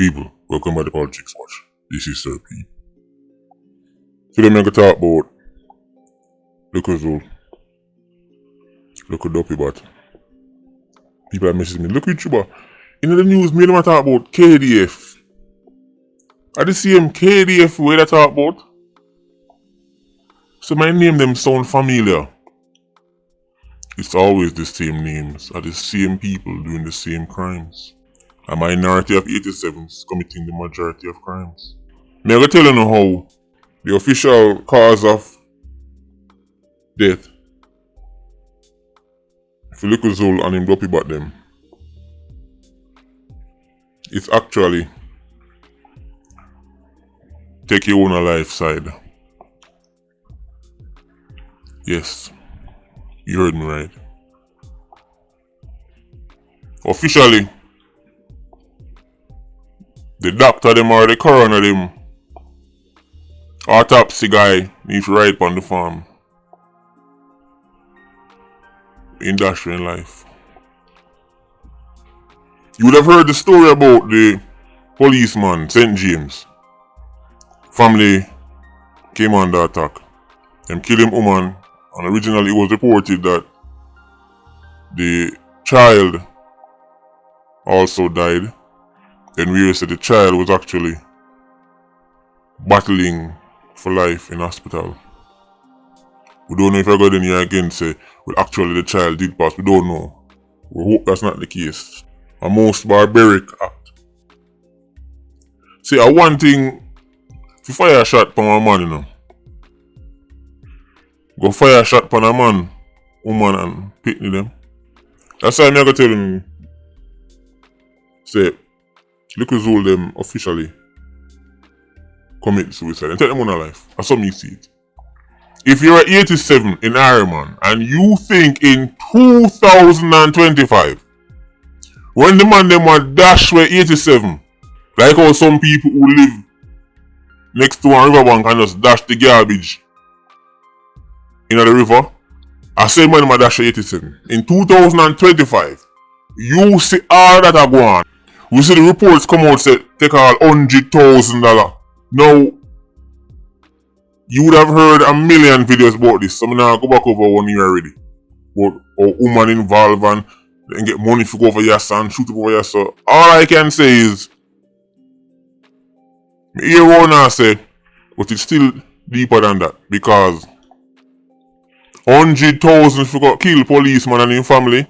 People, welcome to the Politricks Watch. This is Sir P. Today I'm going to talk about look at Dopey but people are messaging me, look at you but in the news me them talk about KDF. Are the same KDF way they talk about? So my name them sound familiar. It's always the same names, are the same people doing the same crimes. A minority of 87s committing the majority of crimes. Me I tell you now how the official cause of death, if you look at Zul and him dopey about them, it's actually take your own life side. Yes, you heard me right. Officially, the doctor them or the coroner them, autopsy guy needs to ride on the farm. Industrial life. You would have heard the story about the policeman, St. James. Family came under attack. Them killed him woman, and originally it was reported that the child also died. Then we said the child was actually battling for life in hospital. We don't know if I got in here again say, well actually the child did pass, we don't know. We hope that's not the case. A most barbaric act. See, one thing, if you fire a shot from a man, you know, go fire a shot from a man, woman and pitney them. That's why I'm going to tell him, say, look at all them officially commit suicide and take them on a life. That's how me see it. If you're 87 in Ironman and you think in 2025, when the man them were dash were 87, like how some people who live next to a riverbank and just dash the garbage in the river, I say man them dash 87. In 2025, you see all that are going on. We see the reports come out say take all $100,000. Now, you would have heard a million videos about this, so I'm now go back over 1 year already. But a woman involved and then get money to go over your son, shoot up over your son. All I can say is, me hear one I say, but it's still deeper than that because 100,000 if you got kill policeman and his family,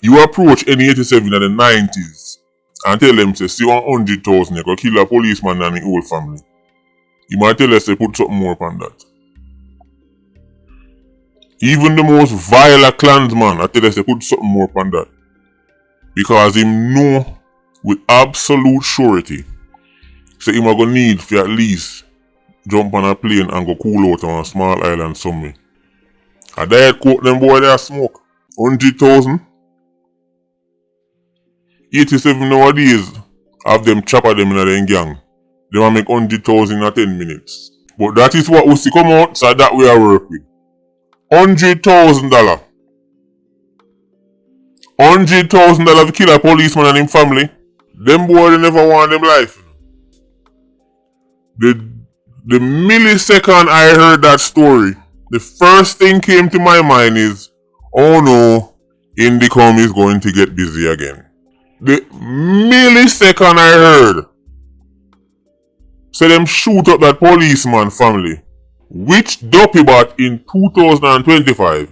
you approach any 87 in the 90s. And tell them, say, see 100,000, you go kill a policeman and his whole family. You might tell us, say, put something more upon that. Even the most vile clansman, I tell us, say, put something more upon that. Because him know with absolute surety, say, him are gonna need for at least jump on a plane and go cool out on a small island somewhere. A diet coke, them boy, they smoke. 100,000. 87 nowadays have them chopper them in their gang. They want make 100,000 in 10 minutes. But that is what we see come out, so that we are work with. $100,000. $100,000 to kill a policeman and his family. Them boy they never want them life. The millisecond I heard that story, the first thing came to my mind is, oh no, Indicom is going to get busy again. The millisecond I heard, say them shoot up that policeman family, which dopey bot in 2025,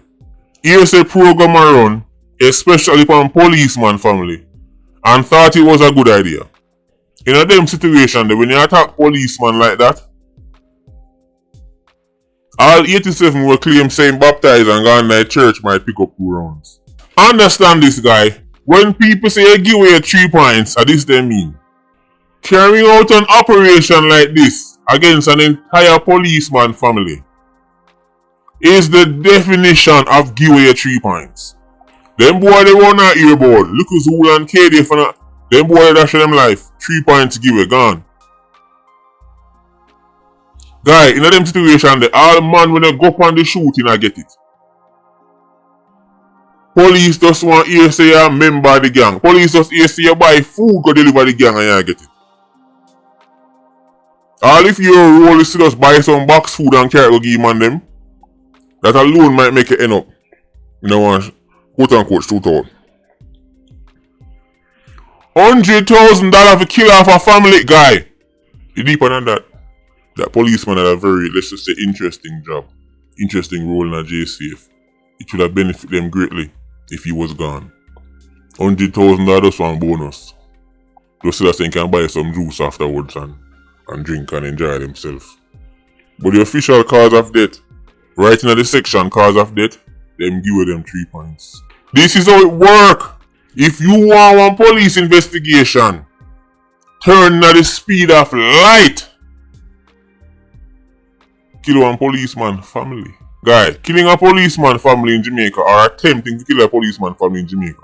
here's a program I run, especially for policeman family, and thought it was a good idea. In a them situation, when you attack policeman like that, all 87 will claim saying baptized and gone to church might pick up 2 rounds. Understand this guy. When people say you give away 3 points, this they mean. Carrying out an operation like this against an entire policeman family is the definition of give away 3 points. Them boy they run out earboard. Look at Zul and KD for that. Them boy they dash them life. 3 points give away, gone. Guy, in them situation, the all man when they go up on the shooting, I get it. Police just want to say you're a member of the gang. Police just here say you buy food, go deliver the gang and you get it. All if you roll is to just buy some box food and carry go give man them, that alone might make it end up. You know what? Quote unquote shoot out. $100,000 for kill off a family guy. You deeper than that. That policeman had a very, let's just say, interesting job. Interesting role in a JCF. It would have benefited them greatly if he was gone. $100,000 just one bonus. Just so that they can buy some juice afterwards and drink and enjoy themselves. But the official cause of death, right in the section cause of death, them give them 3 points. This is how it work. If you want one police investigation, turn at the speed of light. Kill one policeman family. Guy, killing a policeman family in Jamaica or attempting to kill a policeman family in Jamaica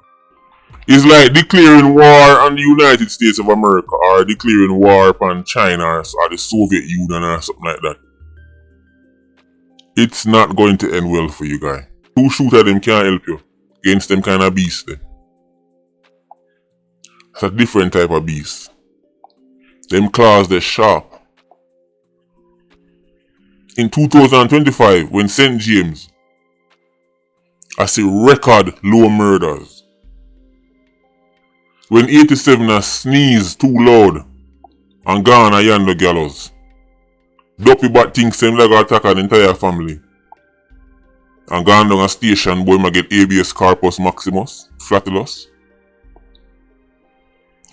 is like declaring war on the United States of America or declaring war upon China or the Soviet Union or something like that. It's not going to end well for you, guy. 2 shoot at them can't help you against them kind of beast there. It's a different type of beast. Them claws, they're sharp. In 2025, when St. James, I see record low murders. When 87 has sneezed too loud and gone a yonder gallows. Dopey bat thinks them like attack an entire family. And gone down a station, boy might get ABS corpus maximus, flatulus.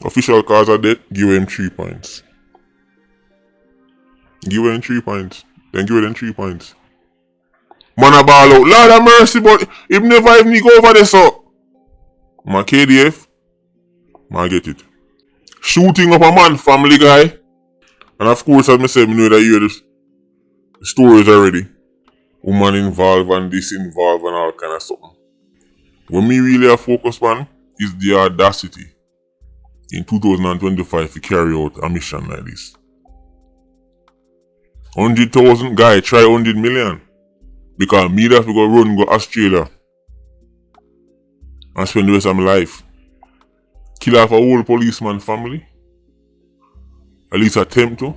Official cause of death, give him 3 points. Give him 3 points. Then give them 3 points. Man a ball out. Lord of mercy, but if never even go over there, so. My KDF, I get it. Shooting up a man, family guy. And of course, as I said, I know that you hear the stories already. Woman involved and this involved and all kind of something. What me really are focused on is the audacity in 2025 to carry out a mission like this. 100,000 guy try 100 million. Because me that we go run go Australia and spend the rest of my life. Kill off a whole policeman family. At least attempt to.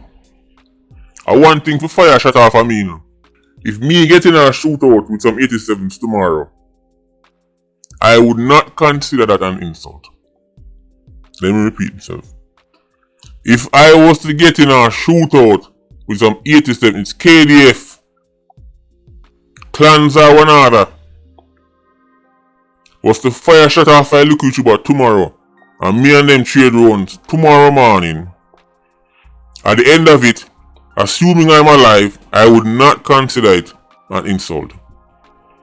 I one thing for fire shot off of me, you know. If me getting a shootout with some 87s tomorrow, I would not consider that an insult. Let me repeat myself. If I was to get in a shootout with some 87, it's KDF, clans or one other, was to fire shot off I look at you about tomorrow, and me and them trade rounds tomorrow morning, at the end of it, assuming I'm alive, I would not consider it an insult.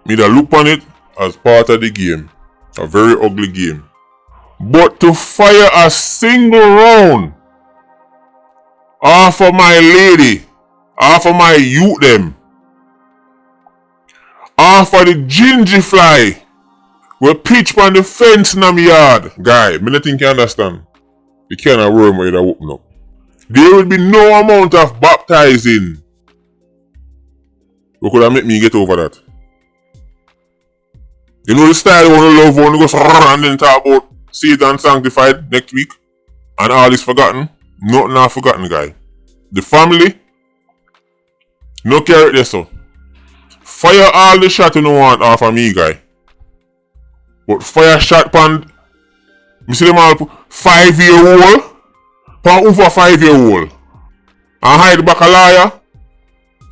Me that look on it as part of the game. A very ugly game. But to fire a single round off of my lady, off of my youth them, off of the gingy fly, we pitch on the fence in my yard. Guy, me not think you understand. The kind of worm where you open up. There will be no amount of baptizing who could have made me get over that. You know the style you want to love, want to go and then talk about saved and sanctified next week and all is forgotten. Nothing not forgotten, guy. The family, no carrot there, so. Fire all the shot you don't want off of me, guy. But fire shot pan, you see them all 5-year-old. Pan over 5-year-old. And hide back a liar.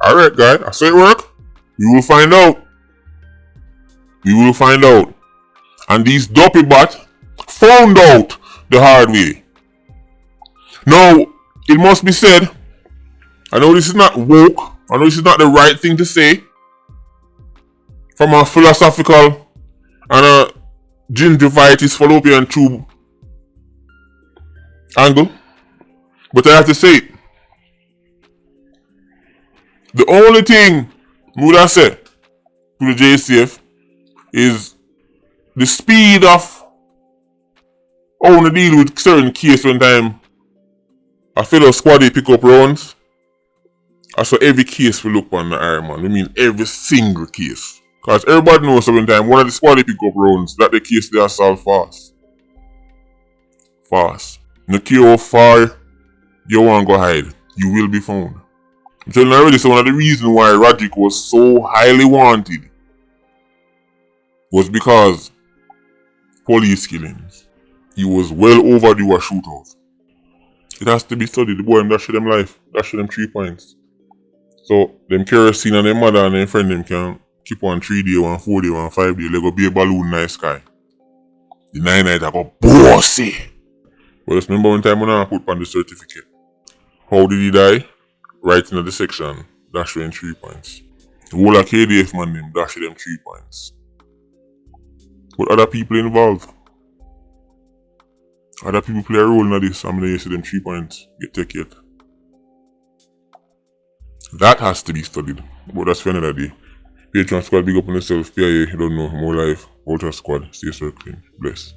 Alright, guy. I say it work. We will find out. We will find out. And these dopey bat found out the hard way. Now, it must be said, I know this is not woke. I know this is not the right thing to say. From a philosophical and a gingivitis fallopian tube angle. But I have to say it. The only thing I would have said to the JCF is the speed of how to deal with certain case when time a fellow squaddy pick up rounds. I saw every case we look on the Iron Man. I mean every single case. Because everybody knows sometimes one of the squaddy pick up rounds that the case they are solved fast. Fast. No care how far you want to go hide. you will be found. I'm telling you already, so one of the reasons why Roderick was so highly wanted was because police killings. He was well overdue a shootout. It has to be studied. The boy dash them life, dash them 3 points. So them kerosene and them mother and them friend them can keep on 3 day, 1 4 day, 1 5 day. They go be a balloon night sky. The 9 night I go bossy. But just remember one time when I put on the certificate. How did he die? Right in the section, dash them 3 points. The whole of KDF man them dash them 3 points. But other people involved. Other people play a role in this. I'm gonna see them 3 points. Get take it. That has to be studied. But that's for another day. Patreon squad, big up on yourself. PIA, you don't know. More life. Ultra squad. Stay circling. Bless.